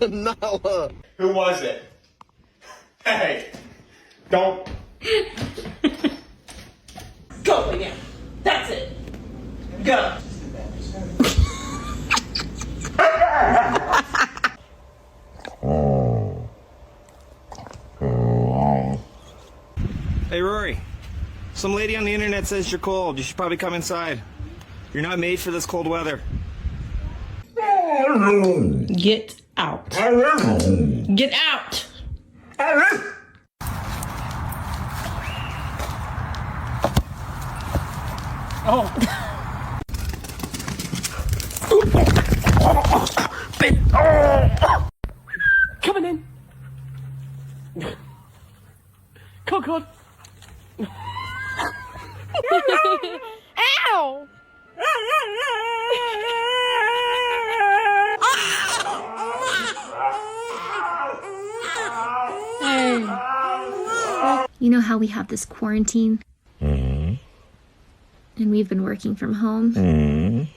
Nala. Who was it? Hey, don't. Go lay down. That's it. Go. Hey, Rory. Some lady on the internet says you're cold. You should probably come inside. You're not made for this cold weather. Get out. Get out. Oh. Coming in. Come on, God. Ow! You know how we have this quarantine? And we've been working from home?